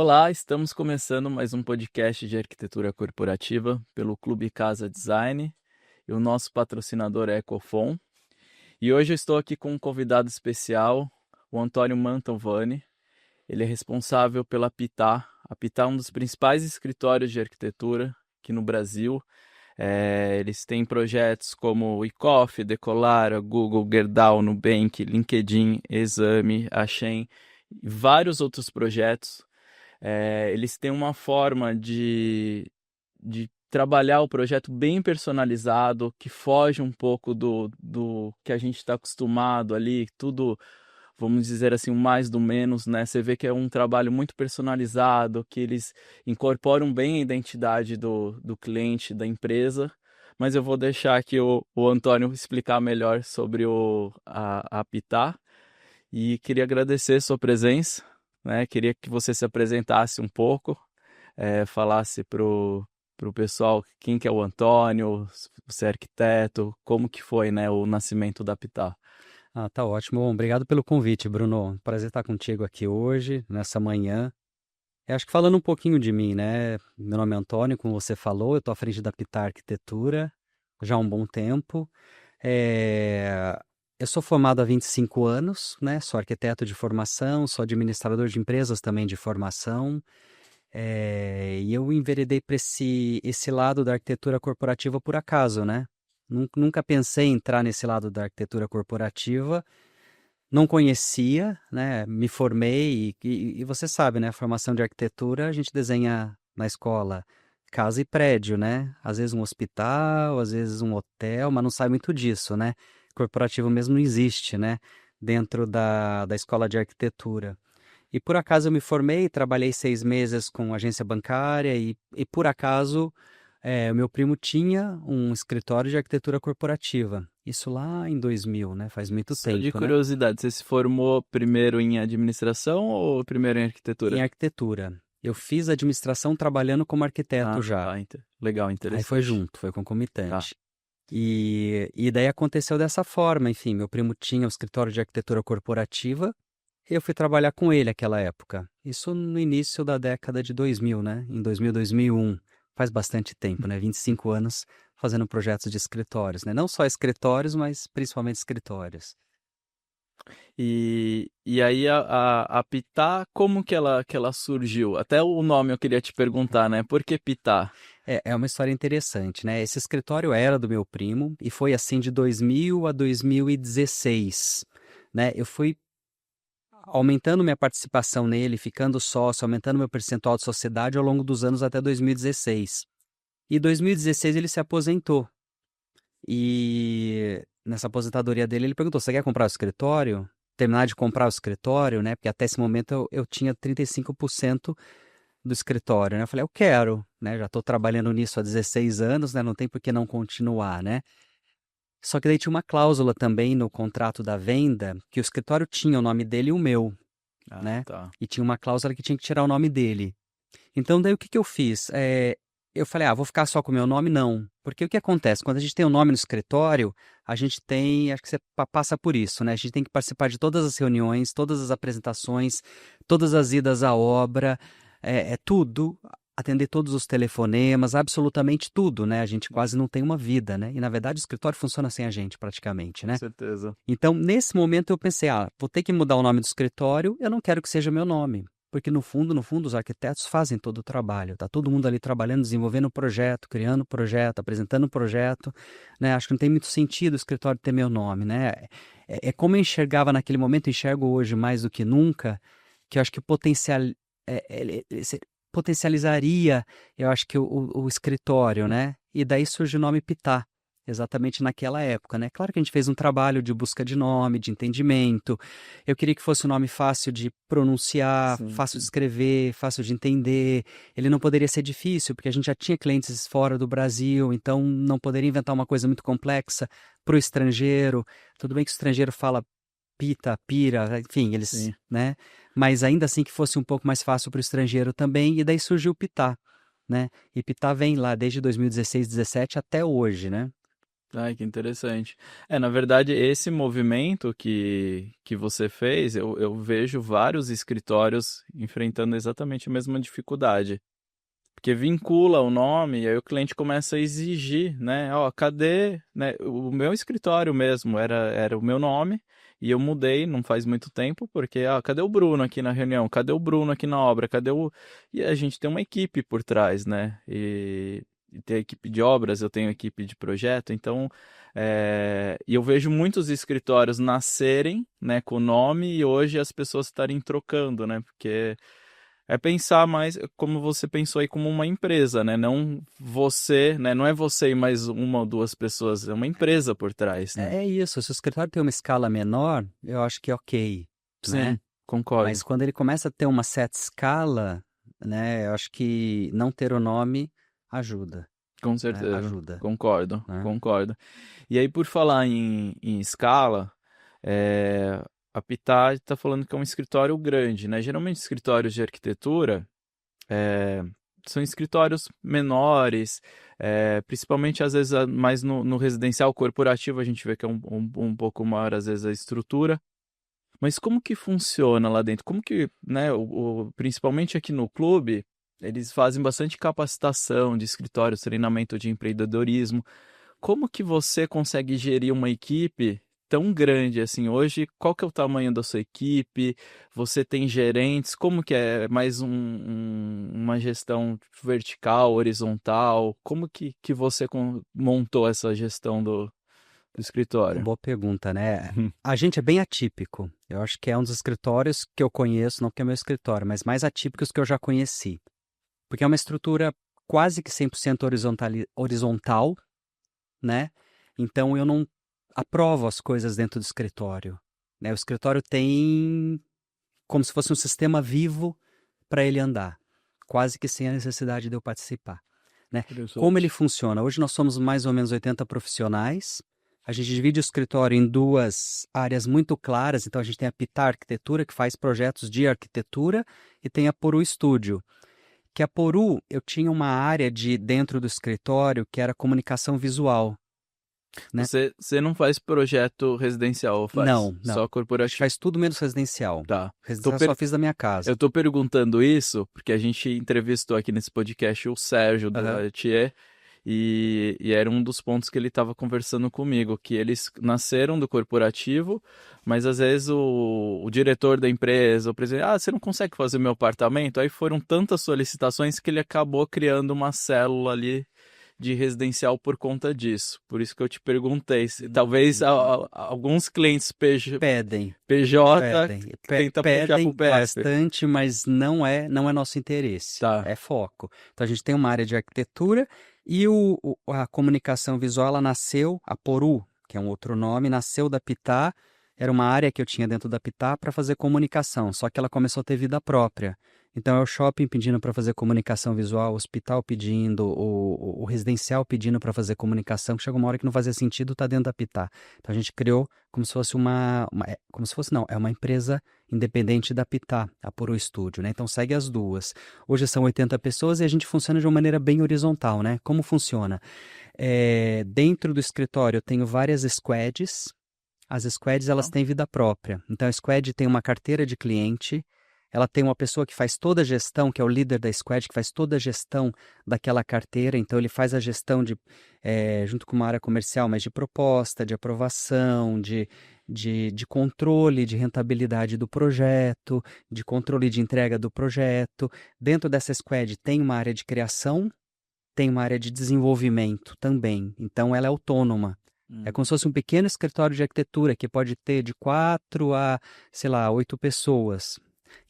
Olá, estamos começando mais um podcast de arquitetura corporativa pelo Clube Casa Design e o nosso patrocinador é Ecofon. E hoje eu estou aqui com um convidado especial, o Antônio Mantovani. Ele é responsável pela Pitá. A Pitá é um dos principais escritórios de arquitetura aqui no Brasil. Eles têm projetos como o ICOF, Decolara, Google, Gerdau, Nubank, LinkedIn, Exame, Axem e vários outros projetos. Eles têm uma forma de trabalhar o projeto bem personalizado, que foge um pouco do que a gente está acostumado ali, tudo, vamos dizer assim, o mais do menos, né? Você vê que é um trabalho muito personalizado, que eles incorporam bem a identidade do cliente, da empresa. Mas eu vou deixar aqui o Antônio explicar melhor sobre a Pitá. E queria agradecer a sua presença, né? Queria que você se apresentasse um pouco, falasse pro pessoal quem que é o Antônio, você é arquiteto, como que foi, né, o nascimento da Pitá. Tá ótimo. Bom, obrigado pelo convite, Bruno. Prazer estar contigo aqui hoje, nessa manhã. Eu acho que falando um pouquinho de mim, né? Meu nome é Antônio, como você falou, eu estou à frente da Pitá Arquitetura já há um bom tempo. É, Eu sou formado há 25 anos, né? Sou arquiteto de formação, sou administrador de empresas também de formação. E eu enveredei para esse lado da arquitetura corporativa por acaso, né? Nunca pensei em entrar nesse lado da arquitetura corporativa, não conhecia, né? Me formei e você sabe, né? A formação de arquitetura a gente desenha na escola casa e prédio, né? Às vezes um hospital, às vezes um hotel, mas não sai muito disso, né? Corporativo mesmo não existe, né? Dentro da escola de arquitetura. E por acaso eu me formei, trabalhei 6 meses com agência bancária e por acaso o meu primo tinha um escritório de arquitetura corporativa. Isso lá em 2000, né? Faz muito Só de tempo, né? curiosidade, você se formou primeiro em administração ou primeiro em Em arquitetura? arquitetura. Eu fiz administração trabalhando como arquiteto Ah, já. tá, legal, Aí foi interessante. junto, foi Tá. concomitante. E daí aconteceu dessa forma, enfim, meu primo tinha o escritório de arquitetura corporativa. Eu fui trabalhar com ele naquela época. Isso no início da década de 2000, né? Em 2000, 2001. Faz bastante tempo, né? 25 anos fazendo projetos de escritórios, né? Não só escritórios, mas principalmente escritórios. E aí a Pitá, como que ela surgiu? Até o nome eu queria te perguntar, né? Por que Pitá? É uma história interessante, né? Esse escritório era do meu primo e foi assim de 2000 a 2016, né? Eu fui aumentando minha participação nele, ficando sócio, aumentando meu percentual de sociedade ao longo dos anos até 2016. E 2016 ele se aposentou. E nessa aposentadoria dele, ele perguntou: Você quer comprar o escritório? Terminar de comprar o escritório, né? Porque até esse momento eu tinha 35% do escritório, né? Eu falei: Eu quero, né? Já estou trabalhando nisso há 16 anos, né? Não tem por que não continuar, né? Só que daí tinha uma cláusula também no contrato da venda que o escritório tinha o nome dele e o meu, Ah, né? tá. E tinha uma cláusula que tinha que tirar o nome dele. Então, daí o que que eu fiz? Eu falei, vou ficar só com o meu nome? Não. Porque o que acontece? Quando a gente tem um nome no escritório, a gente tem, acho que você passa por isso, né? A gente tem que participar de todas as reuniões, todas as apresentações, todas as idas à obra, é tudo, atender todos os telefonemas, absolutamente tudo, né? A gente quase não tem uma vida, né? E na verdade o escritório funciona sem a gente, praticamente, Com né? certeza. Então, nesse momento eu pensei, vou ter que mudar o nome do escritório, eu não quero que seja meu nome. Porque no fundo, os arquitetos fazem todo o trabalho. Tá todo mundo ali trabalhando, desenvolvendo o projeto, criando o projeto, apresentando o projeto, né? Acho que não tem muito sentido o escritório ter meu nome, né? É como eu enxergava naquele momento, enxergo hoje mais do que nunca, que eu acho que potencializaria, eu acho que o escritório, né? E daí surge o nome Pitá. Exatamente naquela época, né? Claro que a gente fez um trabalho de busca de nome, de entendimento. Eu queria que fosse um nome fácil de pronunciar, Sim, fácil de sim. escrever, fácil de entender. Ele não poderia ser difícil, porque a gente já tinha clientes fora do Brasil, então não poderia inventar uma coisa muito complexa para o estrangeiro. Tudo bem que o estrangeiro fala pita, pira, enfim, eles, Sim. né? Mas ainda assim que fosse um pouco mais fácil para o estrangeiro também, e daí surgiu o Pitá, né? E Pitá vem lá desde 2016, 17 até hoje, né? Ai, que interessante. Na verdade, esse movimento que você fez, eu vejo vários escritórios enfrentando exatamente a mesma dificuldade. Porque vincula o nome e aí o cliente começa a exigir, né? Ó, cadê, né? O meu escritório mesmo era o meu nome e eu mudei não faz muito tempo porque, cadê o Bruno aqui na reunião? Cadê o Bruno aqui na obra? Cadê o... E a gente tem uma equipe por trás, né? E tem a equipe de obras, eu tenho a equipe de projeto, então... E eu vejo muitos escritórios nascerem, né, com o nome e hoje as pessoas estarem trocando, né? Porque... É pensar mais como você pensou aí como uma empresa, né? Não você, né? Não é você e mais uma ou duas pessoas, é uma empresa por trás, né? É isso, se o escritório tem uma escala menor, eu acho que é ok, né? Sim, concordo. Mas quando ele começa a ter uma certa escala, né, eu acho que não ter o nome ajuda, Com né? certeza. Ajuda, Concordo, né? concordo. E aí, por falar em escala, é, a Pitá está falando que é um escritório grande, né? Geralmente, escritórios de arquitetura é, são escritórios menores, principalmente às vezes mais no residencial corporativo, a gente vê que é um pouco maior, às vezes, a estrutura. Mas como que funciona lá dentro? Como que, né, principalmente aqui no clube, eles fazem bastante capacitação de escritórios, treinamento de empreendedorismo. Como que você consegue gerir uma equipe tão grande assim hoje? Qual que é o tamanho da sua equipe? Você tem gerentes? Como que é mais uma gestão vertical, horizontal? Como que você montou essa gestão do escritório? Boa pergunta, né? A gente é bem atípico. Eu acho que é um dos escritórios que eu conheço, não porque é meu escritório, mas mais atípicos que eu já conheci. Porque é uma estrutura quase que 100% horizontal, né? Então eu não aprovo as coisas dentro do escritório, né? O escritório tem como se fosse um sistema vivo para ele andar, quase que sem a necessidade de eu participar, né? Como ele Interessante. funciona? Hoje nós somos mais ou menos 80 profissionais. A gente divide o escritório em duas áreas muito claras. Então a gente tem a Pitá Arquitetura, que faz projetos de arquitetura, e tem a Poru Estúdio. Que a Poru, eu tinha uma área de dentro do escritório que era comunicação visual, né? Você não faz projeto residencial, ou faz? Não, não. Só A gente corporativo? faz tudo menos residencial. Tá. Tô Residencial eu só per- fiz da minha casa. Eu tô perguntando isso porque a gente entrevistou aqui nesse podcast o Sérgio do Aham. Laetier e era um dos pontos que ele estava conversando comigo, que eles nasceram do corporativo, mas às vezes o diretor da empresa, o presidente, você não consegue fazer meu apartamento? Aí foram tantas solicitações que ele acabou criando uma célula ali de residencial por conta disso. Por isso que eu te perguntei, se talvez Entendi. alguns clientes Pedem, PJ pedem, tenta puxar pro pedem PF. bastante, mas não é nosso interesse, Tá. é foco. Então a gente tem uma área de arquitetura e a comunicação visual, ela nasceu, a Poru, que é um outro nome, nasceu da Pitá, era uma área que eu tinha dentro da Pitá para fazer comunicação, só que ela começou a ter vida própria. Então é o shopping pedindo para fazer comunicação visual, o hospital pedindo, o residencial pedindo para fazer comunicação, que chegou uma hora que não fazia sentido estar dentro da Pitá. Então a gente criou como se fosse como se fosse não, é uma empresa independente da Pitá, a Puro Studio, né? Então segue as duas. Hoje são 80 pessoas e a gente funciona de uma maneira bem horizontal, né? Como funciona? Dentro do escritório eu tenho várias squads. As squads elas têm vida própria. Então a squad tem uma carteira de cliente, ela tem uma pessoa que faz toda a gestão, que é o líder da squad, que faz toda a gestão daquela carteira. Então ele faz a gestão junto com uma área comercial, mas de proposta, de aprovação, de controle de rentabilidade do projeto, de controle de entrega do projeto. Dentro dessa squad tem uma área de criação, tem uma área de desenvolvimento também. Então ela é autônoma. É como se fosse um pequeno escritório de arquitetura que pode ter de 4 a, sei lá, 8 pessoas.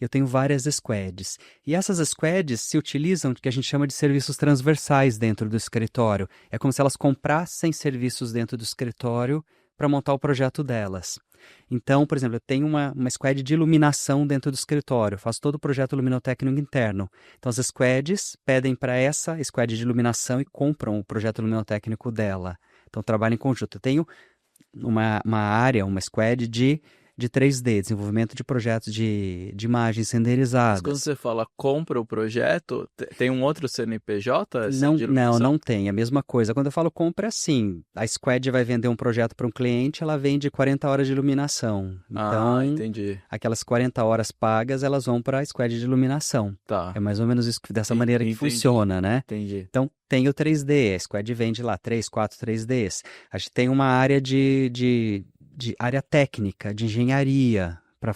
Eu tenho várias squads. E essas squads se utilizam do que a gente chama de serviços transversais dentro do escritório. É como se elas comprassem serviços dentro do escritório para montar o projeto delas. Então, por exemplo, eu tenho uma squad de iluminação dentro do escritório. Eu faço todo o projeto luminotécnico interno. Então, as squads pedem para essa squad de iluminação e compram o projeto luminotécnico dela. Então, trabalho em conjunto. Eu tenho uma área, uma squad de de 3D, desenvolvimento de projetos de imagens Mas quando renderizadas. você fala compra o projeto, tem um outro CNPJ Não, de não, iluminação? não tem. A mesma coisa. Quando eu falo compra, é assim. A Squad vai vender um projeto para um cliente, ela vende 40 horas de iluminação. Ah, Então, entendi. aquelas 40 horas pagas, elas vão para a Squad de iluminação. É Tá. mais ou menos isso, dessa maneira que Entendi. funciona, né? Entendi. Então, tem o 3D, a Squad vende lá 3, 4 3Ds. A gente tem uma área de área técnica, de engenharia, para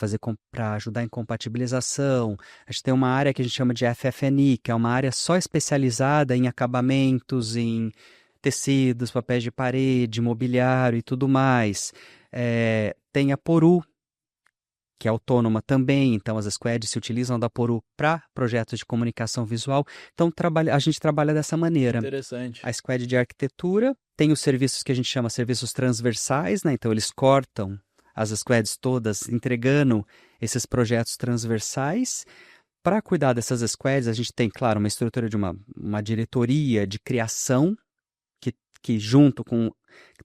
ajudar em compatibilização. A gente tem uma área que a gente chama de FF&E, que é uma área só especializada em acabamentos, em tecidos, papéis de parede, mobiliário e tudo mais. Tem a Poru, que é autônoma também, então as squads se utilizam da Poru para projetos de comunicação visual. Então a gente trabalha dessa maneira. Interessante. A squad de arquitetura tem os serviços que a gente chama serviços transversais, né? Então eles cortam as squads todas, entregando esses projetos transversais. Para cuidar dessas squads, a gente tem, claro, uma estrutura de uma diretoria de criação, que junto com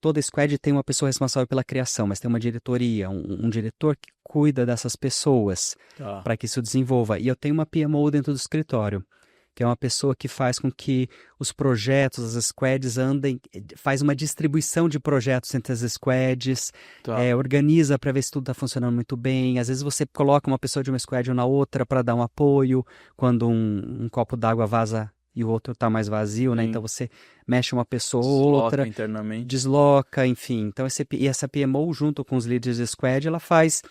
toda squad tem uma pessoa responsável pela criação, mas tem uma diretoria, um diretor que cuida dessas pessoas Tá. para que isso desenvolva. E eu tenho uma PMO dentro do escritório, que é uma pessoa que faz com que os projetos, as squads andem, faz uma distribuição de projetos entre as squads, Tá. organiza para ver se tudo está funcionando muito bem. Às vezes você coloca uma pessoa de uma squad na outra para dar um apoio, quando um copo d'água vaza e o outro está mais vazio, né? Então Sim. você mexe uma pessoa ou Desloca outra, internamente. desloca, enfim. Então essa PMO, junto com os líderes de squad, ela faz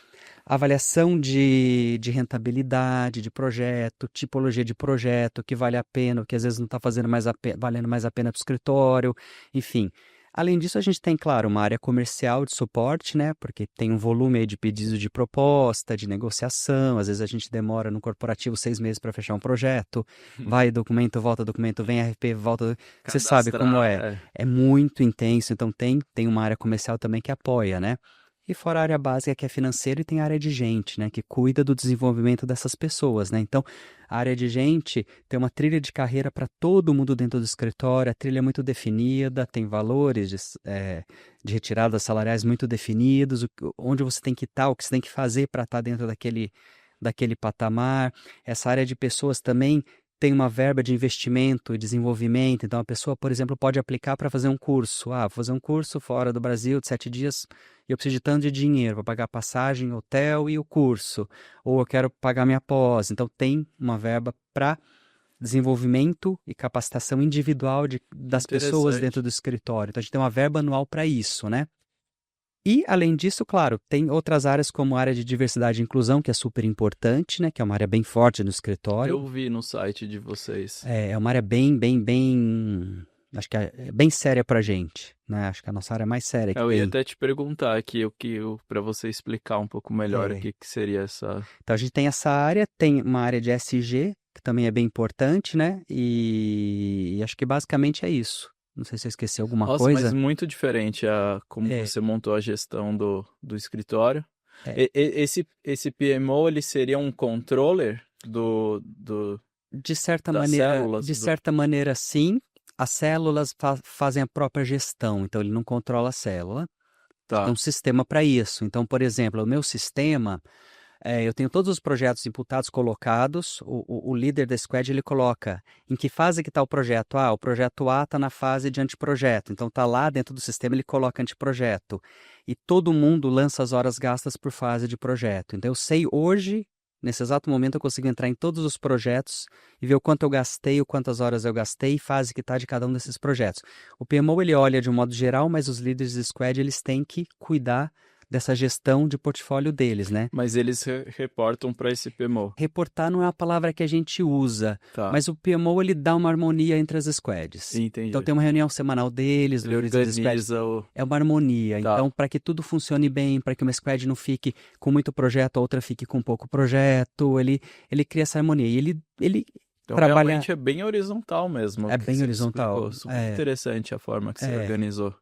avaliação de rentabilidade de projeto, tipologia de projeto, o que vale a pena, o que às vezes não está valendo mais a pena para o escritório, enfim. Além disso, a gente tem, claro, uma área comercial de suporte, né? Porque tem um volume aí de pedidos de proposta, de negociação. Às vezes a gente demora no corporativo 6 meses para fechar um projeto. Vai documento, volta documento, vem RP, volta. Você sabe como Cadastrar, é. É muito intenso, então tem uma área comercial também que apoia, né? E fora a área básica que é financeira e tem a área de gente, né? Que cuida do desenvolvimento dessas pessoas, né? Então, a área de gente tem uma trilha de carreira para todo mundo dentro do escritório, a trilha é muito definida, tem valores de retiradas salariais muito definidos, onde você tem que estar, o que você tem que fazer para estar dentro daquele patamar. Essa área de pessoas também tem uma verba de investimento e desenvolvimento, então a pessoa, por exemplo, pode aplicar para fazer um curso. Vou fazer um curso fora do Brasil de 7 dias e eu preciso de tanto de dinheiro para pagar passagem, hotel e o curso. Ou eu quero pagar minha pós. Então tem uma verba para desenvolvimento e capacitação individual das pessoas dentro Interessante. do escritório. Então a gente tem uma verba anual para isso, né? E, além disso, claro, tem outras áreas como a área de diversidade e inclusão, que é super importante, né? Que é uma área bem forte no escritório. Eu vi no site de vocês. É uma área bem, acho que é bem séria pra gente, né? Acho que é a nossa área mais séria que Eu ia tem. até te perguntar aqui para você explicar um pouco melhor o É. que seria essa. Então, a gente tem essa área, tem uma área de SG, que também é bem importante, né? E acho que basicamente é isso. Não sei se eu esqueci alguma Nossa, mas coisa. muito diferente como É, você montou a gestão do escritório. é, Esse PMO, ele seria um controller das células de certa maneira, sim. As células fazem a própria gestão, então ele não controla a célula. Tem um Tá. sistema para isso. Então, por exemplo, o meu sistema, eu tenho todos os projetos imputados colocados. O líder da squad ele coloca em que fase que está o projeto. O projeto A está na fase de anteprojeto. Então está lá dentro do sistema, ele coloca anteprojeto. E todo mundo lança as horas gastas por fase de projeto. Então eu sei hoje, nesse exato momento, eu consigo entrar em todos os projetos e ver o quanto eu gastei, o quantas horas eu gastei, fase que está de cada um desses projetos. O PMO ele olha de um modo geral, mas os líderes de squad eles têm que cuidar dessa gestão de portfólio deles, né? Mas eles reportam para esse PMO. Reportar não é a palavra que a gente usa, Tá. mas o PMO ele dá uma harmonia entre as squads. Então Entendi. tem uma reunião semanal deles, Ele líderes das squads. organiza o. É uma harmonia. Tá. Então, para que tudo funcione bem, para que uma squad não fique com muito projeto, a outra fique com pouco projeto, ele cria essa harmonia. E ele Então, trabalha. realmente é bem horizontal mesmo, É o que bem você horizontal. explicou. Super interessante a forma que você É. organizou.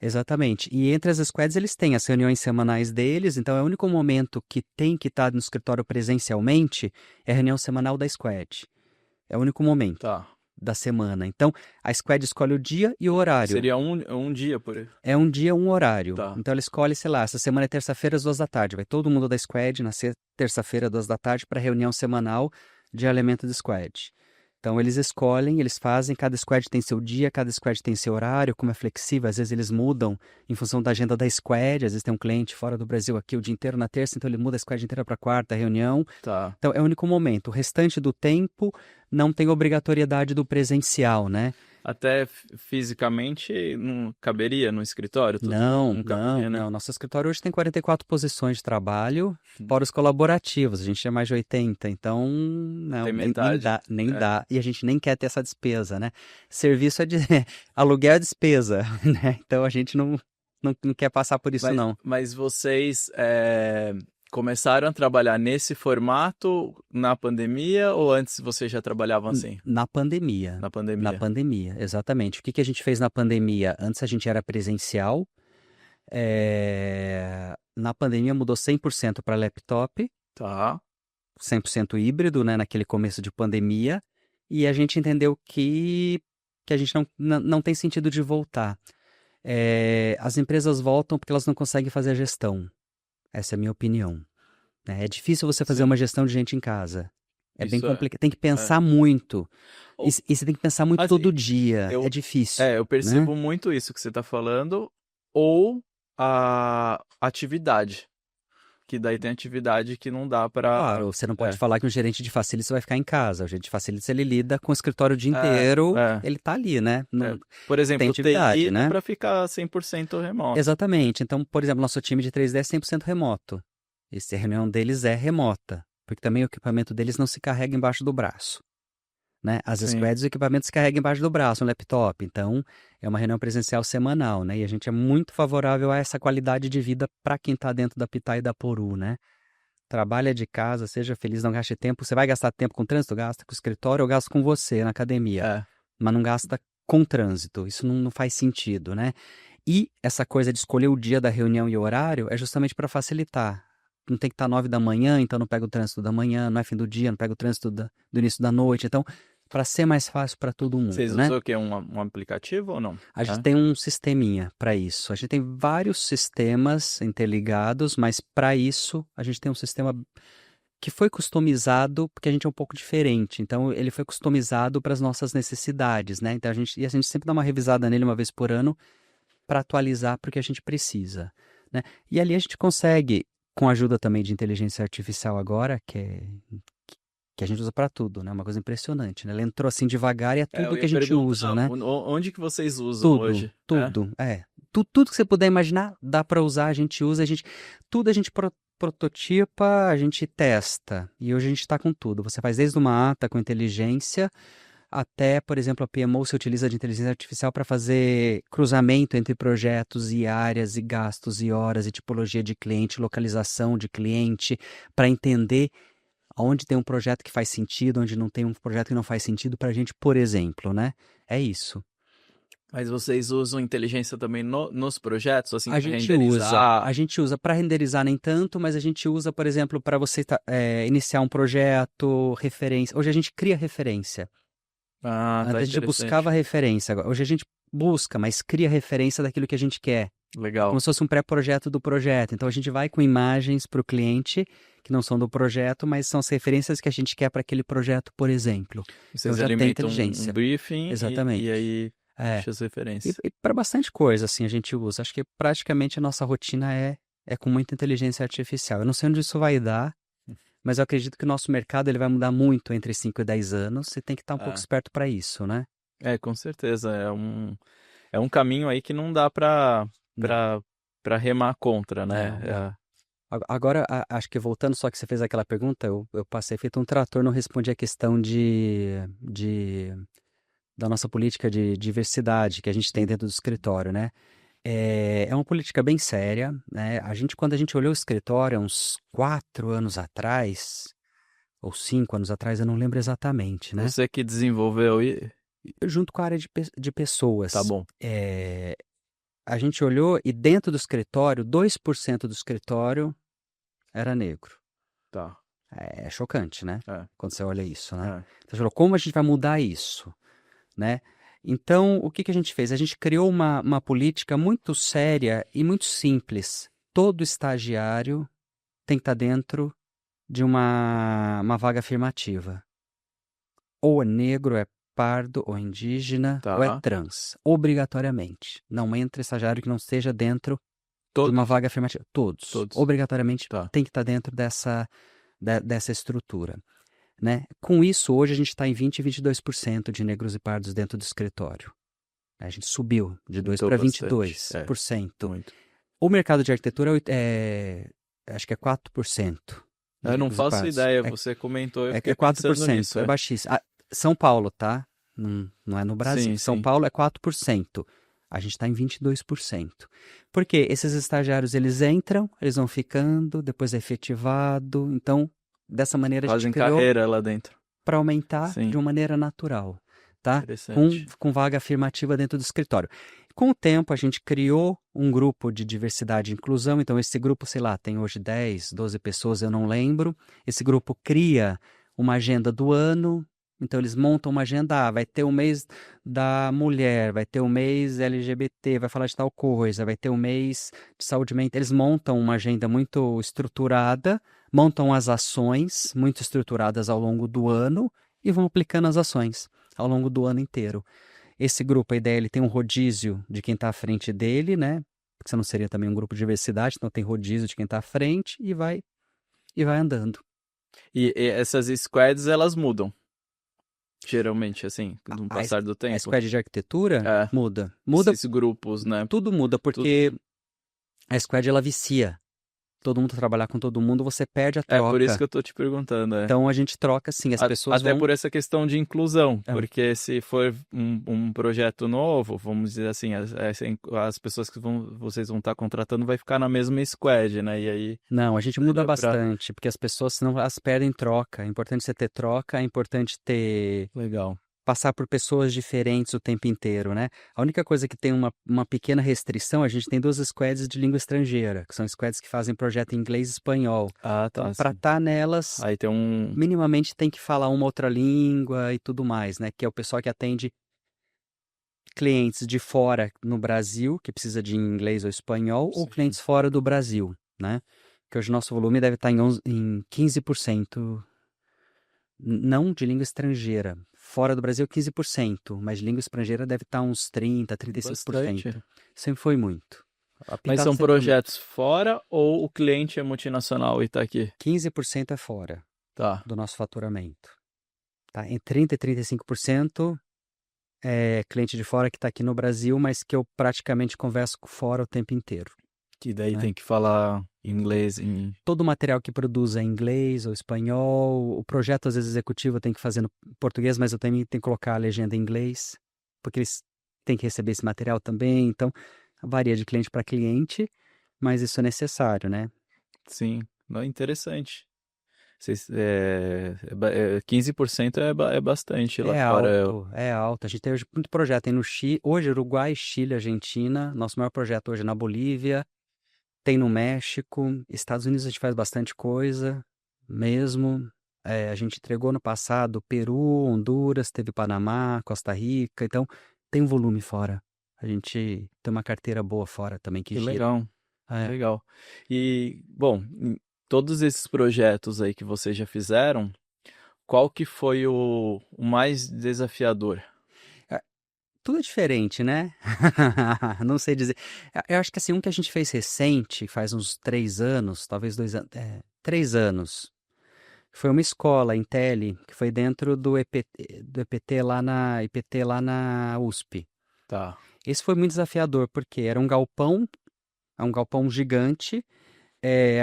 Exatamente. E entre as squads eles têm as reuniões semanais deles, então é o único momento que tem que estar no escritório presencialmente é a reunião semanal da squad. É o único momento. Tá. da semana. Então, a squad escolhe o dia e o horário. Seria um dia por aí. É um dia, um horário. Tá. Então, ela escolhe, sei lá, essa semana é terça-feira às 2 da tarde. Vai todo mundo da squad na terça-feira, 2 da tarde, para reunião semanal de alinhamento do squad. Então, eles escolhem, eles fazem, cada squad tem seu dia, cada squad tem seu horário, como é flexível, às vezes eles mudam em função da agenda da squad, às vezes tem um cliente fora do Brasil aqui o dia inteiro na terça, então ele muda a squad inteira para quarta, reunião. Tá. Então, é o único momento. O restante do tempo não tem obrigatoriedade do presencial, né? Até fisicamente não caberia no escritório? Tudo Não, não caberia, né? não. Nosso escritório hoje tem 44 posições de trabalho, fora os colaborativos. A gente é mais de 80, então não, Tem nem metade. dá, nem É. dá. E a gente nem quer ter essa despesa, né? Serviço é de aluguel é despesa, né? Então a gente não quer passar por isso, não. Mas vocês começaram a trabalhar nesse formato na pandemia ou antes vocês já trabalhavam assim? Na pandemia. Na pandemia. Na pandemia, exatamente. O que a gente fez na pandemia? Antes a gente era presencial. Na pandemia mudou 100% para laptop, Tá. 100% híbrido, né, naquele começo de pandemia, e a gente entendeu que a gente não tem sentido de voltar. As empresas voltam porque elas não conseguem fazer a gestão. Essa é a minha opinião. É difícil você fazer Sim. uma gestão de gente em casa. É bem Isso complicado. Tem que pensar muito. Ou- E você tem que pensar muito Assim, todo dia. eu- É difícil. eu percebo muito isso que você está falando, ou a atividade, que daí tem atividade que não dá para... Claro, você não pode falar que um gerente de facilities vai ficar em casa. O gerente de facilities, ele lida com o escritório o dia inteiro, ele tá ali, né? Por exemplo, tem atividade, TI né? para ficar 100% remoto. Exatamente. Então, por exemplo, nosso time de 3D é 100% remoto. A reunião deles é remota, porque também o equipamento deles não se carrega embaixo do braço. Né? As Sim. squads, o equipamento se carrega embaixo do braço, um laptop. Então, é uma reunião presencial semanal, né? E a gente é muito favorável a essa qualidade de vida para quem está dentro da Pitá e da Poru, né? Trabalha de casa, seja feliz, não gaste tempo. Você vai gastar tempo com trânsito? Gasta com o escritório ou gasta com você na academia. Mas não gasta com trânsito. Isso não faz sentido, né? E essa coisa de escolher o dia da reunião e o horário é justamente para facilitar. Não tem que estar 9 da manhã, então não pega o trânsito da manhã, não é fim do dia, não pega o trânsito do início da noite. Então, para ser mais fácil para todo mundo, Vocês né? usam o quê? Um aplicativo ou não? A gente tem um sisteminha para isso. A gente tem vários sistemas interligados, mas para isso a gente tem um sistema que foi customizado, porque a gente é um pouco diferente. Então, ele foi customizado para as nossas necessidades, né? Então, a gente sempre dá uma revisada nele uma vez por ano para atualizar para o que a gente precisa, né? E ali a gente consegue, com a ajuda também de inteligência artificial agora, que a gente usa para tudo, né? Uma coisa impressionante, né? Ela entrou assim devagar e é tudo que a gente usa, né? Onde que vocês usam hoje? Tudo. Tudo que você puder imaginar, dá para usar, a gente usa, tudo a gente prototipa, a gente testa. E hoje a gente está com tudo. Você faz desde uma ata com inteligência até, por exemplo, a PMO se utiliza de inteligência artificial para fazer cruzamento entre projetos e áreas e gastos e horas e tipologia de cliente, localização de cliente, para entender onde tem um projeto que faz sentido, onde não tem um projeto que não faz sentido para a gente, por exemplo, né? É isso. Mas vocês usam inteligência também nos projetos, assim, A gente usa para renderizar nem tanto, mas a gente usa, por exemplo, para você iniciar um projeto, referência. Hoje a gente cria referência. Antes a gente buscava referência. Hoje a gente busca, mas cria referência daquilo que a gente quer. Legal. Como se fosse um pré-projeto do projeto. Então a gente vai com imagens para o cliente que não são do projeto, mas são as referências que a gente quer para aquele projeto, por exemplo. Vocês então, alimentam um briefing Exatamente. E aí puxa as referências. E para bastante coisa, assim, a gente usa. Acho que praticamente a nossa rotina é com muita inteligência artificial. Eu não sei onde isso vai dar, mas eu acredito que o nosso mercado ele vai mudar muito entre 5 e 10 anos. Você tem que estar um pouco esperto para isso, né? Com certeza. É um caminho aí que não dá para remar contra, né? Agora, acho que voltando só que você fez aquela pergunta, eu passei feito um trator, não respondi a questão da nossa política de diversidade que a gente tem dentro do escritório, né? É uma política bem séria, né? Quando a gente olhou o escritório há uns 4 anos atrás, ou 5 anos atrás, eu não lembro exatamente, né? Você que desenvolveu junto com a área de pessoas. Tá bom. A gente olhou e dentro do escritório, 2% do escritório era negro. Tá. É chocante, né? Quando você olha isso, né? Então, Você falou, como a gente vai mudar isso? né? Então, o que que a gente fez? A gente criou uma política muito séria e muito simples. Todo estagiário tem que estar dentro de uma vaga afirmativa. Ou é negro, é pardo, ou indígena, ou é Tá. trans. Obrigatoriamente. Não entra estagiário que não esteja dentro de uma Todos? vaga afirmativa. Todos. Todos. Obrigatoriamente Tá. tem que estar dentro dessa estrutura, né? Com isso, hoje a gente está em 20 e 22% de negros e pardos dentro do escritório. A gente subiu de 2 Aumentou para bastante. 22%. Muito. O mercado de arquitetura acho que é 4% de Eu não negros e faço pardos. ideia, você comentou, eu É fiquei pensando 4%, nisso. é baixíssimo. São Paulo, tá? Não é no Brasil. Sim, São sim. Paulo é 4%. A gente está em 22%. Porque esses estagiários, eles entram, eles vão ficando, depois é efetivado. Então, dessa maneira a gente Fazem criou carreira lá dentro. para aumentar Sim, de uma maneira natural, tá? Com, interessante. com vaga afirmativa dentro do escritório. Com o tempo, a gente criou um grupo de diversidade e inclusão. Então, esse grupo, sei lá, tem hoje 10, 12 pessoas, eu não lembro. Esse grupo cria uma agenda do ano. Então, eles montam uma agenda. Vai ter o mês da mulher, vai ter o mês LGBT, vai falar de tal coisa, vai ter o mês de saúde mental. Eles montam uma agenda muito estruturada, montam as ações muito estruturadas ao longo do ano e vão aplicando as ações ao longo do ano inteiro. Esse grupo, a ideia, ele tem um rodízio de quem está à frente dele, né? Porque senão seria também um grupo de diversidade, então tem rodízio de quem está à frente e vai andando. E essas squads, elas mudam, geralmente, assim, A, com o a, passar do a tempo. squad de arquitetura É, muda. Muda, esses grupos, né? tudo muda, Tudo. porque a squad ela vicia. Todo mundo trabalhar com todo mundo, você perde a É por isso que troca. eu tô te perguntando, é. Então a gente troca assim, as pessoas Até vão. por essa questão de inclusão, É, porque se for um projeto novo, vamos dizer assim, as pessoas que vocês vão estar contratando vai ficar na mesma squad, né? E aí Não, a gente muda daria pra... bastante, porque as pessoas senão elas perdem troca. É importante você ter troca, é importante ter Legal. passar por pessoas diferentes o tempo inteiro, né? A única coisa que tem uma pequena restrição, a gente tem 2 squads de língua estrangeira, que são squads que fazem projeto em inglês e espanhol. Ah, Então, tá, para sim. estar nelas, Aí tem um... minimamente tem que falar uma outra língua e tudo mais, né? Que é o pessoal que atende clientes de fora no Brasil, que precisa de inglês ou espanhol, ou Sim. clientes fora do Brasil, né? Que hoje o nosso volume deve estar em 15%, não de língua estrangeira. Fora do Brasil, 15%, mas de língua estrangeira deve estar uns 30%, Bastante. 35%. Sempre foi muito. A Mas Picasa são sempre foi muito. projetos fora ou o cliente é multinacional e tá aqui? 15% é fora Tá. do nosso faturamento. Tá? Em 30% e 35% é cliente de fora que está aqui no Brasil, mas que eu praticamente converso fora o tempo inteiro. Que daí Né? tem que falar inglês em... Todo o material que produz é em inglês ou espanhol. O projeto, às vezes, executivo eu tenho que fazer no português, mas eu também tenho que colocar a legenda em inglês, porque eles têm que receber esse material também. Então, varia de cliente para cliente, mas isso é necessário, né? Sim, não é interessante. 15% é bastante lá É fora. alto, é alto. A gente tem hoje muito projeto aí no Chile, hoje Uruguai, Chile, Argentina. Nosso maior projeto hoje é na Bolívia, tem no México, Estados Unidos a gente faz bastante coisa, mesmo. A gente entregou no passado Peru, Honduras, teve Panamá, Costa Rica, então tem um volume fora. A gente tem uma carteira boa fora também que Que gira. legal, É. legal. E, bom, em todos esses projetos aí que vocês já fizeram, qual que foi o mais desafiador? Tudo é diferente, né? Não sei dizer. Eu acho que assim, um que a gente fez recente, faz uns 3 anos, talvez 2 anos, 3 anos. Foi uma escola, Intelli, que foi dentro do EPT lá na USP. Tá, Esse foi muito desafiador, porque era é um galpão gigante.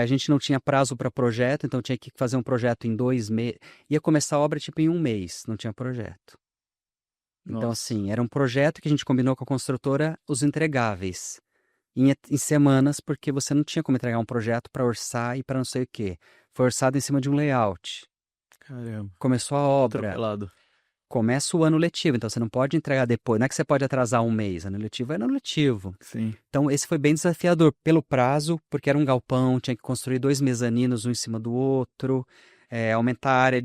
A gente não tinha prazo para projeto, então tinha que fazer um projeto em 2 meses. Ia começar a obra tipo em um mês, não tinha projeto. Então, nossa, assim, era um projeto que a gente combinou com a construtora, os entregáveis, em semanas, porque você não tinha como entregar um projeto para orçar e para não sei o quê. Foi orçado em cima de um layout. caramba, Começou a obra, atropelado. começa o ano letivo, então você não pode entregar depois. Não é que você pode atrasar um mês, ano letivo é ano letivo. Sim, Então, esse foi bem desafiador pelo prazo, porque era um galpão, tinha que construir 2 mezaninos um em cima do outro. aumentar a área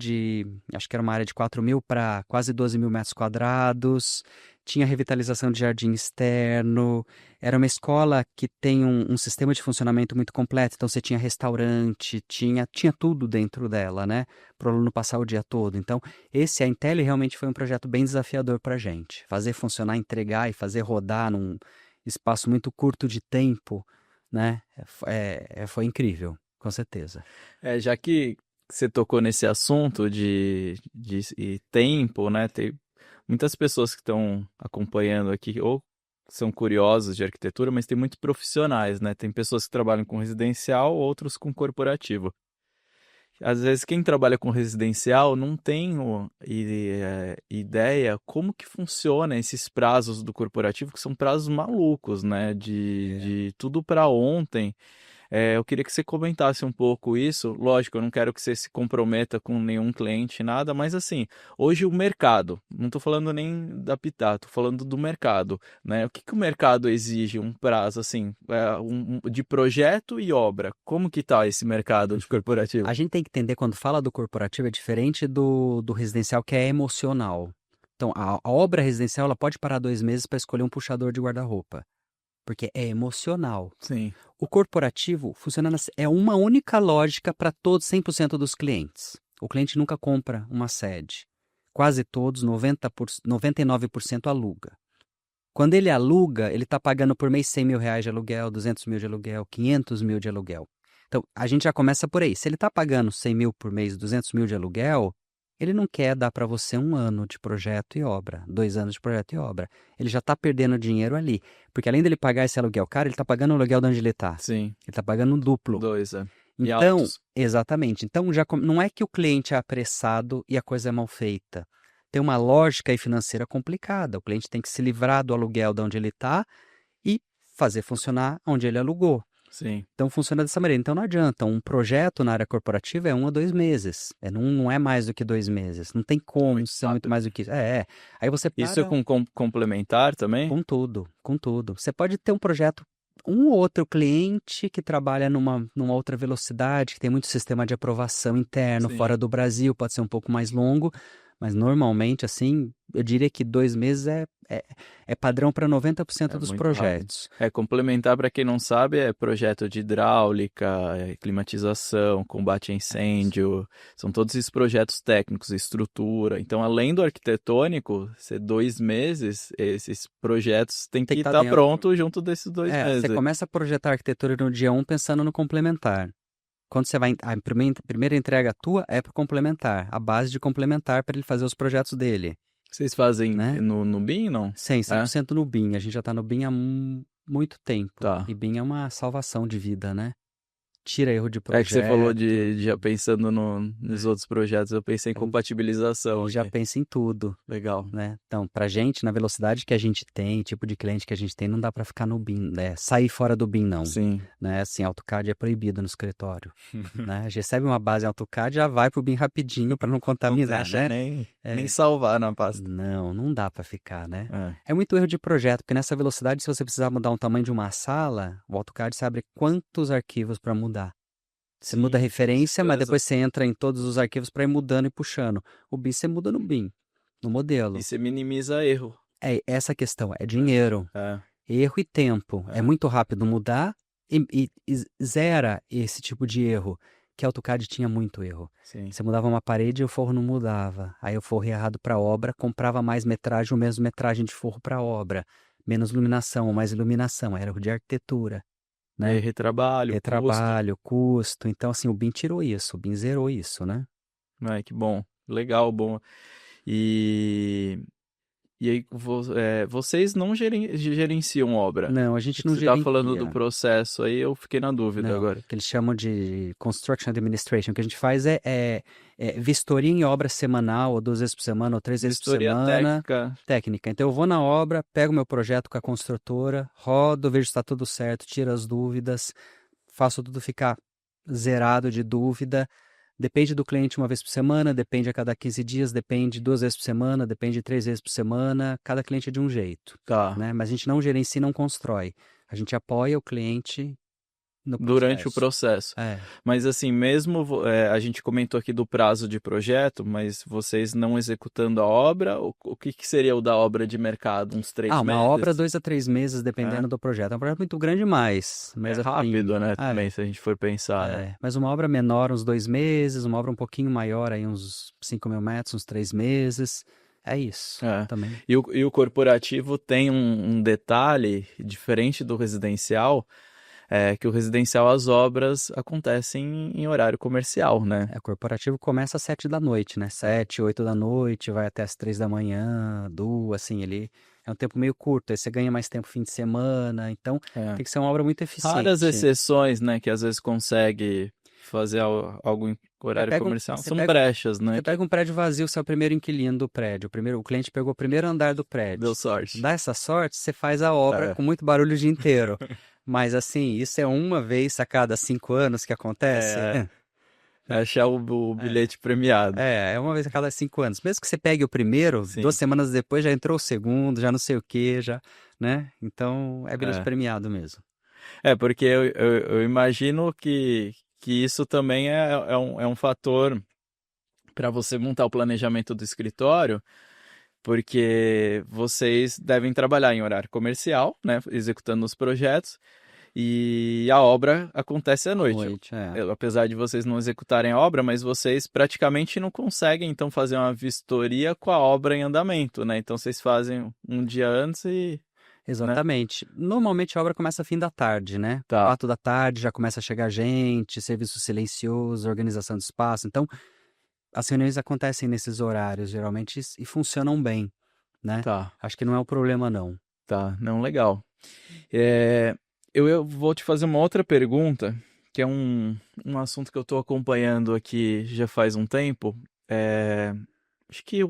acho que era uma área de 4.000 para quase 12.000 metros quadrados, tinha revitalização de jardim externo, era uma escola que tem um sistema de funcionamento muito completo, então você tinha restaurante, tinha tudo dentro dela, né, para o aluno passar o dia todo. Então, a Intel realmente foi um projeto bem desafiador para a gente. Fazer funcionar, entregar e fazer rodar num espaço muito curto de tempo, né, foi incrível, com certeza. Já que você tocou nesse assunto de tempo, né? Tem muitas pessoas que estão acompanhando aqui ou são curiosos de arquitetura, mas tem muitos profissionais, né? Tem pessoas que trabalham com residencial, outros com corporativo. Às vezes quem trabalha com residencial não tem ideia como que funciona esses prazos do corporativo, que são prazos malucos, né? De tudo para ontem. Eu queria que você comentasse um pouco isso. Lógico, eu não quero que você se comprometa com nenhum cliente, nada, mas assim, hoje o mercado, não estou falando nem da Pitá, estou falando do mercado, né? O que o mercado exige? Um prazo, assim, de projeto e obra. Como que tá esse mercado de corporativo? A gente tem que entender, quando fala do corporativo, é diferente do residencial, que é emocional. Então, a obra residencial, ela pode parar 2 meses para escolher um puxador de guarda-roupa, porque é emocional. Sim, O corporativo funciona é uma única lógica para todos, 100% dos clientes. O cliente nunca compra uma sede. Quase todos, 99% aluga. Quando ele aluga, ele está pagando por mês 100 mil reais de aluguel, 200 mil de aluguel, 500 mil de aluguel. Então, a gente já começa por aí. Se ele está pagando 100 mil por mês, 200 mil de aluguel, ele não quer dar para você 1 ano de projeto e obra, 2 anos de projeto e obra. Ele já está perdendo dinheiro ali. Porque além dele pagar esse aluguel caro, ele está pagando o aluguel de onde ele está. sim. Ele está pagando um duplo. 2, E Então, altos. exatamente. Então, não é que o cliente é apressado e a coisa é mal feita. Tem uma lógica aí financeira complicada. O cliente tem que se livrar do aluguel de onde ele está e fazer funcionar onde ele alugou. Sim. Então funciona dessa maneira. Então não adianta. Um projeto na área corporativa é 1 a 2 meses. Não é mais do que 2 meses. Não tem como Muito ser muito rápido. mais do que isso. Aí você Isso é para com complementar também? com tudo, com tudo. Você pode ter um projeto, um ou outro cliente que trabalha numa outra velocidade, que tem muito sistema de aprovação interno, Sim. fora do Brasil, pode ser um pouco mais longo, mas normalmente, assim, eu diria que 2 meses é padrão para 90% dos Muito rápido. projetos. Complementar, para quem não sabe, é projeto de hidráulica, climatização, combate a incêndio, são todos esses projetos técnicos, estrutura. Então, além do arquitetônico, ser 2 meses, esses projetos têm que Tem que tá estar dentro. prontos junto desses 2 meses. Você começa a projetar a arquitetura no dia 1 pensando no complementar. Quando você vai, a primeira entrega tua é para o complementar, a base de complementar para ele fazer os projetos dele, Vocês fazem né? no BIM, não? 100% no BIM. A gente já está no BIM há muito tempo. Tá. E BIM é uma salvação de vida, né? Tira erro de É que você falou projeto. já pensando nos outros projetos, eu pensei em compatibilização Já aqui. pensa em tudo, Legal. né? Então, pra gente, na velocidade que a gente tem, tipo de cliente que a gente tem, não dá para ficar no BIM, né? Sair fora do BIM, não. Sim. Né? Assim, AutoCAD é proibido no escritório. Né? A gente recebe uma base em AutoCAD, já vai pro BIM rapidinho para não Não contaminar, deixa né? nem salvar na pasta. Não dá para ficar, né? É. É muito erro de projeto, porque nessa velocidade, se você precisar mudar o tamanho de uma sala, o AutoCAD você abre quantos arquivos para mudar? Você muda a Sim, referência, mas precisa. depois você entra em todos os arquivos para ir mudando e puxando. O BIM você muda no BIM, no modelo. E você minimiza erro. É essa a questão, é dinheiro, É. erro e tempo. É É. muito rápido mudar e zera esse tipo de erro, que a AutoCAD tinha muito erro. Sim. Você mudava uma parede e o forro não mudava. Aí o forro ia errado para a obra, comprava mais metragem ou menos metragem de forro para a obra. Menos iluminação ou mais iluminação, era erro de arquitetura, né? Retrabalho, custo. Retrabalho, custo. Então, assim, o BIM tirou isso, o BIM zerou isso, né? Que bom. Legal, bom. E aí, vocês não gerenciam obra? Não, a gente não Você está falando do gerencia. processo aí, eu fiquei na dúvida Não, agora. o que eles chamam de Construction Administration. O que a gente faz é vistoria em obra semanal, ou 2 vezes por semana, ou 3 vezes por Vistoria semana. técnica. Técnica. Então eu vou na obra, pego meu projeto com a construtora, rodo, vejo se está tudo certo, tiro as dúvidas, faço tudo ficar zerado de dúvida. Depende do cliente 1 vez por semana, depende a cada 15 dias, depende 2 vezes por semana, depende 3 vezes por semana. Cada cliente é de um jeito, Tá. né? Mas a gente não gerencia e não constrói. A gente apoia o cliente no durante o processo. processo. Mas assim, mesmo a gente comentou aqui do prazo de projeto, mas vocês não executando a obra, o que seria o da obra de mercado? Uns 3 Uma obra, meses? 2 a 3 meses, É, dependendo do projeto. É um projeto muito grande, mas é assim, rápido, né? Também, se a gente for pensar, né? mas uma obra menor, uns 2 meses, uma obra um pouquinho maior, aí uns 5.000 metros, uns 3 meses. É isso É. também. E o corporativo tem um detalhe diferente do residencial, que o residencial, as obras acontecem em horário comercial, né? O corporativo começa às 7 da noite, né? 7, 8 da noite, vai até às 3 da manhã, 2, assim, ele é um tempo meio curto, aí você ganha mais tempo fim de semana, então É. tem que ser uma obra muito Raras eficiente. exceções, né, que às vezes consegue fazer algo em Você horário pega um, comercial. você São pega, brechas, né, você que pega um prédio vazio, você é o primeiro inquilino do prédio, o cliente pegou o primeiro andar do deu prédio. sorte. Dá essa sorte, você faz a obra É, com muito barulho o dia inteiro. Mas assim, isso é uma vez a cada 5 anos que acontece? é, é achar o bilhete premiado. É uma vez a cada 5 anos. Mesmo que você pegue o primeiro, Sim, 2 semanas depois já entrou o segundo, já não sei o que, já, né? Então é bilhete é. premiado mesmo. Porque eu imagino que isso também é um fator para você montar o planejamento do escritório, porque vocês devem trabalhar em horário comercial, né, executando os projetos, e a obra acontece à À noite. noite, Apesar de vocês não executarem a obra, mas vocês praticamente não conseguem, então, fazer uma vistoria com a obra em andamento, né? Então, vocês fazem um dia antes e, né? Exatamente. Normalmente a obra começa fim da tarde, né? Tá, 4 da tarde já começa a chegar gente, serviço silencioso, organização de espaço. Então, as reuniões acontecem nesses horários, geralmente, e funcionam bem, né? tá, Acho que não é o problema, não. tá. Não, legal. É, eu vou te fazer uma outra pergunta, que é um assunto que eu estou acompanhando aqui já faz um tempo. É, acho que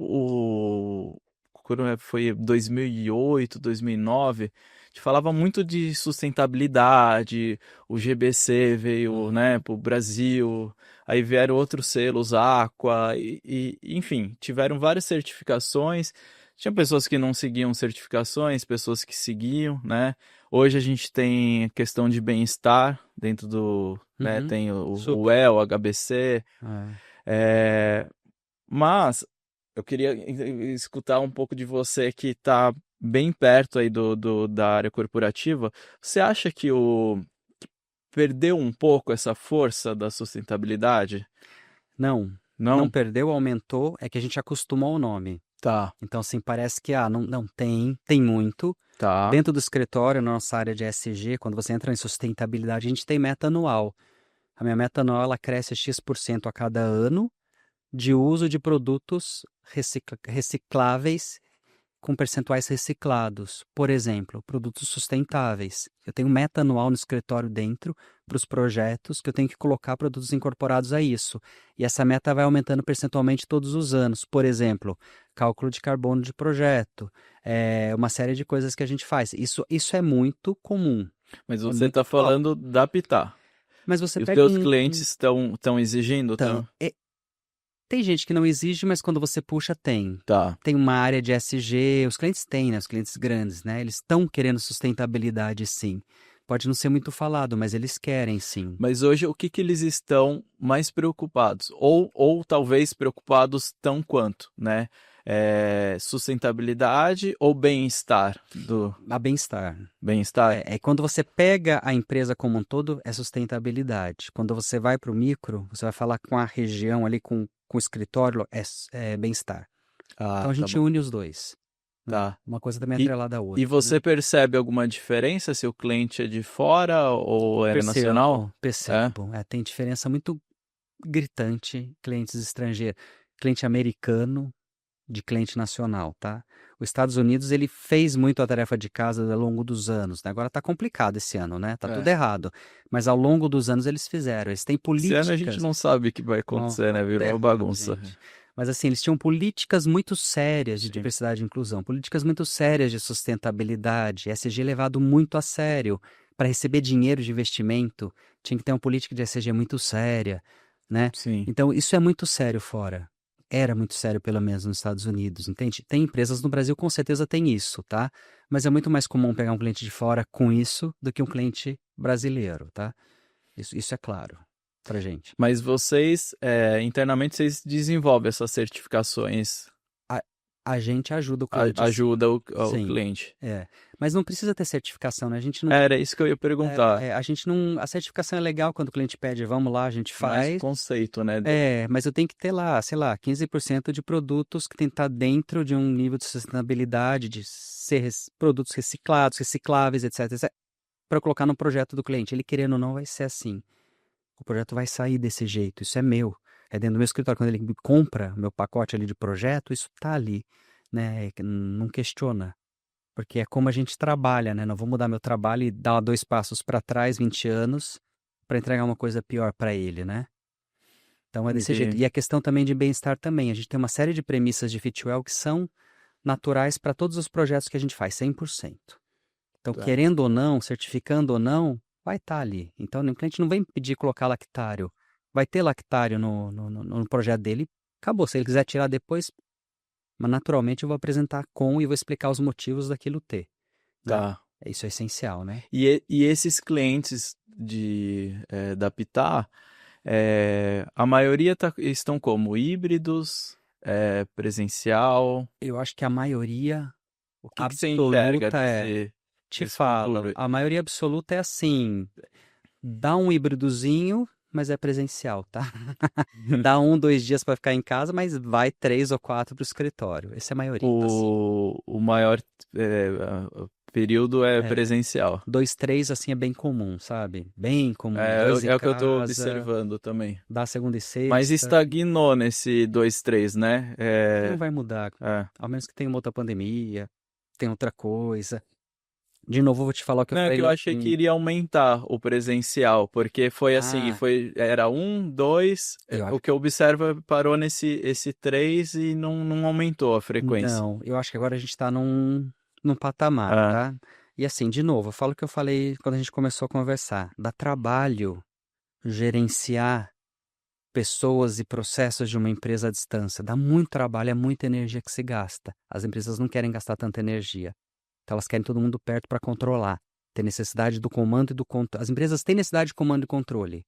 quando foi 2008, 2009, a gente falava muito de sustentabilidade, o GBC veio, né, para o Brasil, aí vieram outros selos, Aqua, enfim, tiveram várias certificações. Tinha pessoas que não seguiam certificações, pessoas que seguiam, né? Hoje a gente tem questão de bem-estar dentro do, né, Uhum, tem o super. WELL, o HBC, É. é, mas eu queria escutar um pouco de você que está bem perto aí da área corporativa. Você acha que perdeu um pouco essa força da sustentabilidade? Não, não Não? perdeu, aumentou, é que a gente acostumou ao nome. Tá, Então, assim, parece que, não tem muito. tá, Dentro do escritório, na nossa área de ESG, quando você entra em sustentabilidade, a gente tem meta anual. A minha meta anual, ela cresce X% a cada ano de uso de produtos recicláveis com percentuais reciclados. Por exemplo, produtos sustentáveis. Eu tenho meta anual no escritório dentro para os projetos que eu tenho que colocar produtos incorporados a isso. E essa meta vai aumentando percentualmente todos os anos. Por exemplo, cálculo de carbono de projeto, uma série de coisas que a gente faz. Isso é muito comum. mas É você muito está usual. falando da Pitar. Mas você E os pega teus clientes estão exigindo? então, tem gente que não exige, mas quando você puxa, tem. Tá. Tem uma área de SG, os clientes têm, né? Os clientes grandes, né? Eles estão querendo sustentabilidade, sim. Pode não ser muito falado, mas eles querem, sim. Mas hoje o que eles estão mais preocupados? Ou talvez preocupados tão quanto, né? Sustentabilidade ou bem-estar do A bem-estar. bem-estar? É quando você pega a empresa como um todo, é sustentabilidade. Quando você vai para o micro, você vai falar com a região ali, com o escritório, é bem-estar. Então Ah, a tá gente bom. une os dois, né? Tá. Uma coisa também é E, atrelada à e outra, né? você percebe alguma diferença se o cliente é de fora ou é nacional? Percebo, É? percebo. Tem diferença muito gritante, clientes estrangeiros. Cliente americano de cliente nacional, tá? Os Estados Unidos, ele fez muito a tarefa de casa ao longo dos anos, né? Agora tá complicado esse ano, né? Tá tudo É. errado. Mas ao longo dos anos eles fizeram. Eles têm Esse ano a gente políticas. não sabe o que vai Não, acontecer, tá né? tudo Virou uma errado, bagunça. gente. Mas assim, eles tinham políticas muito sérias de Sim. diversidade e inclusão, políticas muito sérias de sustentabilidade, ESG levado muito a sério. Para receber dinheiro de investimento, tinha que ter uma política de ESG muito séria, né? Sim. Então, isso é muito sério fora. Era muito sério, pelo menos nos Estados Unidos, entende? Tem empresas no Brasil, com certeza tem isso, tá? Mas é muito mais comum pegar um cliente de fora com isso do que um cliente brasileiro, tá? Isso é claro pra gente. Mas vocês, internamente, vocês desenvolvem essas certificações, A, a gente ajuda o cliente, ajuda o sim, cliente. mas não precisa ter certificação, né? A gente não, Era isso que eu ia perguntar. a gente não, a certificação é legal quando o cliente pede, vamos lá, a gente Mais o faz. conceito, né? Mas eu tenho que ter lá, sei lá, 15% de produtos que tem que estar dentro de um nível de sustentabilidade, de ser produtos reciclados, recicláveis, etc, para colocar no projeto do cliente. Ele querendo ou não, vai ser assim. O projeto vai sair desse jeito, isso é meu. É dentro do meu escritório. Quando ele me compra meu pacote ali de projeto, isso tá ali, né? Não questiona. Porque é como a gente trabalha, né? Não vou mudar meu trabalho e dar 2 passos para trás, 20 anos, para entregar uma coisa pior para ele, né? Então é desse jeito. Entendi. E a questão também de bem-estar também. A gente tem uma série de premissas de Fitwel que são naturais para todos os projetos que a gente faz, 100%. Então, Tá. querendo ou não, certificando ou não, vai estar ali. Então, o cliente não vem pedir colocar lactário. Vai ter lactário no projeto dele. Acabou. Se ele quiser tirar depois, mas naturalmente eu vou apresentar com e vou explicar os motivos daquilo ter, né? Tá. Isso é essencial, né? E esses clientes da Pitá, a maioria estão como híbridos, presencial. Eu acho que a maioria O que que você enxerga absoluta te desse falo, futuro? a maioria absoluta é assim, dá um híbridozinho, mas é presencial, tá? Dá 2 dias para ficar em casa, mas vai 3 ou 4 para o escritório. Essa é a maioria, assim. O maior período é É, presencial. 2, 3, assim, é bem comum, sabe? Bem comum. Dois em É o que eu estou casa, observando também. dá segunda e Mas sexta. estagnou nesse 2, 3, né? E não vai mudar, É. ao menos que tenha uma outra pandemia, tem outra coisa. De novo, eu vou te falar o que eu Não, é falei que eu achei que iria aumentar o presencial, porque foi assim, Ah, era 1, 2, eu o acho. que eu observo parou esse 3 e não aumentou a frequência. Não, eu acho que agora a gente está num patamar, É, tá? E assim, de novo, eu falo o que eu falei quando a gente começou a conversar. Dá trabalho gerenciar pessoas e processos de uma empresa à distância. Dá muito trabalho, é muita energia que se gasta. As empresas não querem gastar tanta energia. Então elas querem todo mundo perto para controlar. Tem necessidade do comando e do controle. As empresas têm necessidade de comando e controle.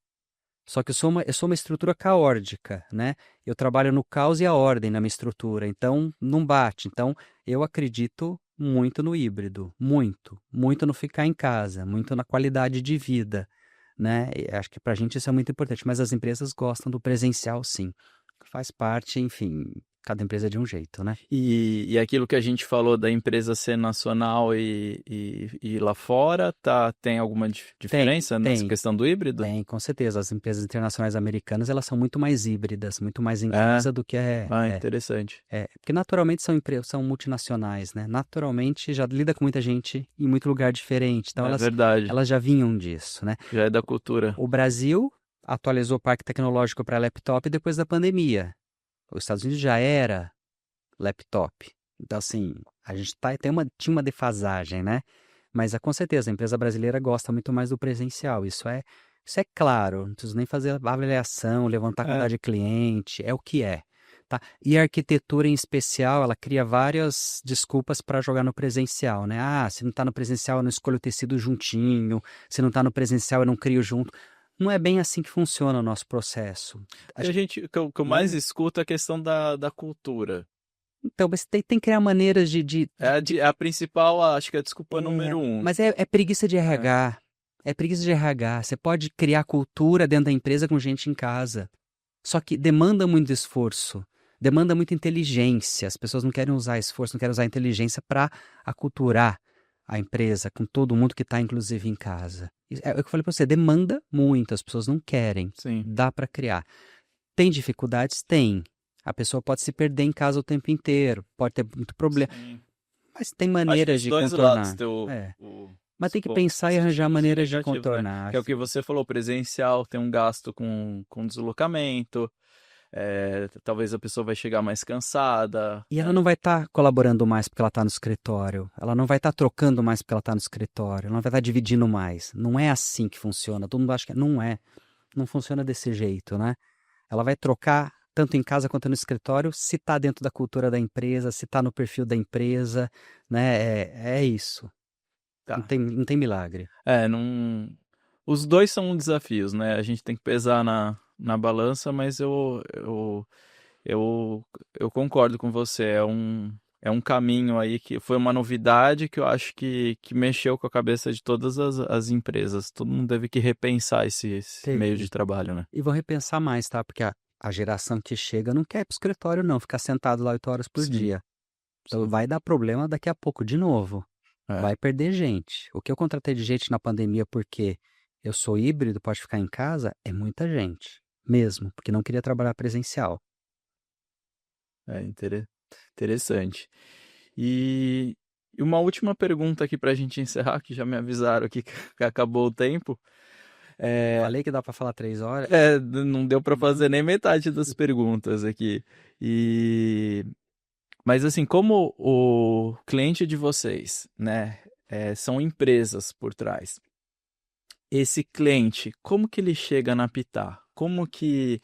Só que eu sou uma estrutura caótica, né? Eu trabalho no caos e a ordem na minha estrutura, então não bate. Então eu acredito muito no híbrido, muito, muito no ficar em casa, muito na qualidade de vida, né? E acho que para a gente isso é muito importante, mas as empresas gostam do presencial, sim. Faz parte, enfim, cada empresa é de um jeito, né? e aquilo que a gente falou da empresa ser nacional e lá fora, tem alguma Tem, diferença nessa tem. questão do híbrido? Tem, com certeza. As empresas internacionais americanas, elas são muito mais híbridas, muito mais em É, casa do que interessante. porque naturalmente são multinacionais, né? Naturalmente já lida com muita gente em muito lugar diferente. Então É elas, verdade. elas já vinham disso, né? Já é da cultura. O Brasil atualizou o parque tecnológico para laptop depois da pandemia. Os Estados Unidos já era laptop. Então, assim, a gente tinha uma defasagem, né? Mas com certeza a empresa brasileira gosta muito mais do presencial. Isso é claro, não preciso nem fazer avaliação, levantar a É, quantidade de cliente, é o que é. Tá? E a arquitetura em especial, ela cria várias desculpas para jogar no presencial, né? Ah, se não está no presencial, eu não escolho o tecido juntinho. Se não está no presencial, eu não crio junto. Não é bem assim que funciona o nosso processo. e o que eu mais Né? escuto é a questão da cultura. Então, você tem que criar maneiras É a principal, acho que é a desculpa número um. Mas é preguiça de É, RH. É preguiça de RH. Você pode criar cultura dentro da empresa com gente em casa. Só que demanda muito esforço. Demanda muita inteligência. As pessoas não querem usar esforço, não querem usar inteligência para aculturar a empresa com todo mundo que está, inclusive, em casa. É o que eu falei para você. Demanda muito. As pessoas não querem. sim, Dá para criar. Tem dificuldades? Tem. A pessoa pode se perder em casa o tempo inteiro. Pode ter muito problema. sim. Mas tem Acho que maneiras os de dois lados contornar. têm É. Mas os tem que pontos pensar e arranjar positivos e maneiras de negativos, né? contornar. Que é o que você falou, presencial tem um gasto com deslocamento, talvez a pessoa vai chegar mais cansada. E ela não vai estar colaborando mais porque ela está no escritório. Ela não vai estar trocando mais porque ela está no escritório. Ela não vai estar dividindo mais. Não é assim que funciona. Todo mundo acha que não é. Não funciona desse jeito, né? Ela vai trocar tanto em casa quanto no escritório se está dentro da cultura da empresa, se está no perfil da empresa, né? É isso. Não Tá. tem, não tem milagre. Não, os dois são desafios, né? A gente tem que pesar na balança, mas eu concordo com você. É um caminho aí que foi uma novidade que eu acho que mexeu com a cabeça de todas as empresas. Todo mundo teve que repensar esse meio de Teve. trabalho, né? E vão repensar mais, tá? Porque a geração que chega não quer ir pro escritório, não, ficar sentado lá 8 horas por Sim, dia. Então sim. vai dar problema daqui a pouco de novo. É, Vai perder gente. O que eu contratei de gente na pandemia porque eu sou híbrido, pode ficar em casa, é muita gente. Mesmo, porque não queria trabalhar presencial. é interessante. E, e uma última pergunta aqui para a gente encerrar, que já me avisaram aqui que acabou o tempo. É, Falei que dá pra falar 3 horas. não deu para fazer nem metade das perguntas aqui. E, mas assim, como o cliente de vocês, né, são empresas por trás. Esse cliente, como que ele chega na Pitar? Como que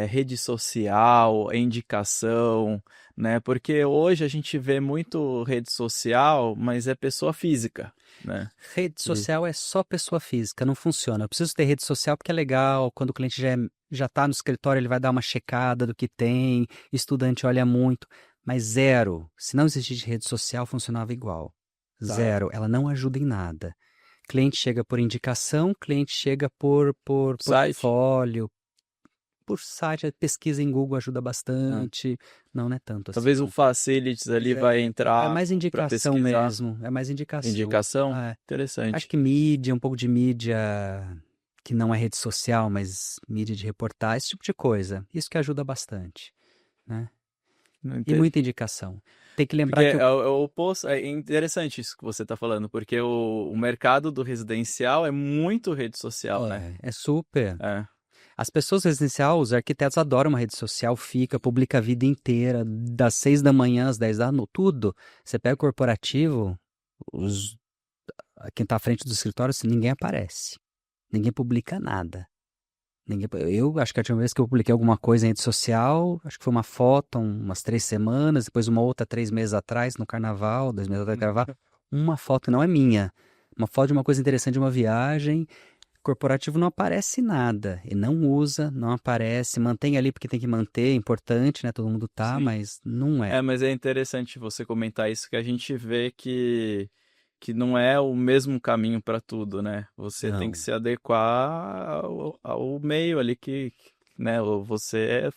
rede social, indicação, né? Porque hoje a gente vê muito rede social, mas é pessoa física, né? Rede E- social é só pessoa física, não funciona. Eu preciso ter rede social porque é legal, quando o cliente já tá no escritório, ele vai dar uma checada do que tem, estudante olha muito, mas zero. Se não existisse rede social, funcionava igual. Tá. Zero, ela não ajuda em nada. Cliente chega por indicação, cliente chega por Site? portfólio, por site, a pesquisa em Google ajuda Ah. bastante. Não, não é tanto assim, Talvez o não. Facilities ali vai É entrar mais para indicação pesquisar. mesmo, é mais indicação. Indicação? É. Acho Interessante. que mídia, um pouco de mídia que não é rede social, mas mídia de reportar, esse tipo de coisa. Isso que ajuda bastante, né? E muita indicação. Tem que Porque lembrar que é o oposto, é interessante isso que você está falando, porque o mercado do residencial é muito rede social, né? é super. É, As pessoas residencial, os arquitetos adoram uma rede social, fica, publica a vida inteira, das 6 da manhã às 10 da noite, tudo. Você pega o corporativo, os, quem está à frente do escritório, assim, ninguém aparece. Ninguém publica nada. Eu acho que a última vez que eu publiquei alguma coisa em rede social, acho que foi uma foto, umas 3 semanas, depois uma outra 3 meses atrás, no carnaval, 2 meses atrás do carnaval. Uma foto que não é minha. Uma foto de uma coisa interessante de uma viagem. Corporativo não aparece nada. E não usa, não aparece. Mantém ali porque tem que manter, é importante, né? Todo mundo tá, sim. mas não é. Mas é interessante você comentar isso, que a gente vê que não é o mesmo caminho para tudo, né? Você tem que Não. se adequar ao meio ali né? Você é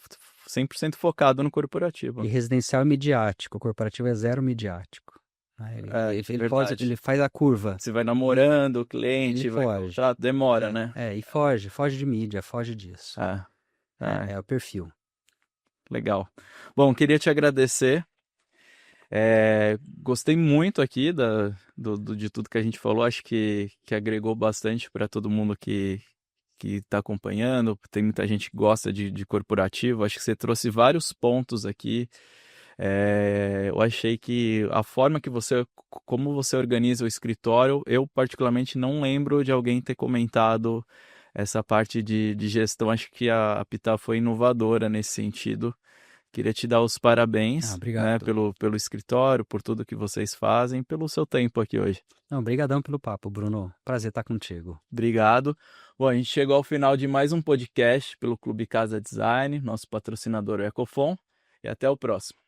100% focado no E corporativo. residencial é midiático, o corporativo é zero midiático. Ah, É, verdade. ele faz a curva. Você vai E namorando o ele cliente, vai foge. contrato, demora, né? E foge de mídia, foge disso. Ah, ah, É o perfil. legal. Bom, queria te agradecer. Gostei muito aqui de tudo que a gente falou. Acho que agregou bastante para todo mundo que está acompanhando. Tem muita gente que gosta de corporativo. Acho que você trouxe vários pontos aqui. Eu achei que a forma como você organiza o escritório, eu particularmente não lembro de alguém ter comentado essa parte de gestão. Acho que a Pitá foi inovadora nesse sentido. Queria te dar os Ah, parabéns, né, obrigado. pelo escritório, por tudo que vocês fazem, pelo seu tempo aqui hoje. Não, obrigadão pelo papo, Bruno. Prazer estar contigo. Obrigado. Bom, a gente chegou ao final de mais um podcast pelo Clube Casa Design, nosso patrocinador é Ecofon, e até o próximo.